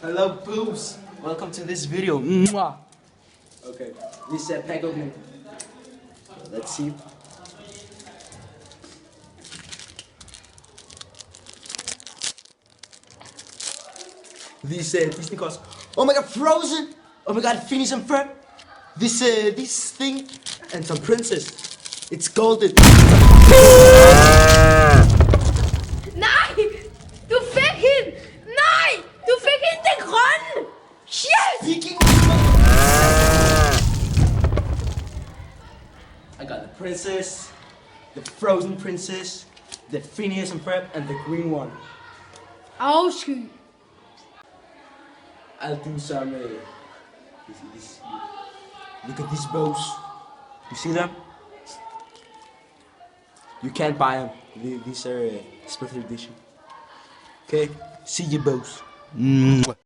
Hello, boobs. Welcome to this video. Mwah. Okay, this is pack opening. Let's see. These Disney. Oh my god, Frozen! Oh my god, Phineas and Ferb. This thing and some princess. It's golden. Nej! Du fik hende! Nej! Du fik hende den grønne! Shit! Speaking. I got the princess, the Frozen princess, the Phineas and Ferb, and the green one. Afsky. I'll do some. Look at these bows. You see them? You can't buy them. These are special edition. Okay, see your bows.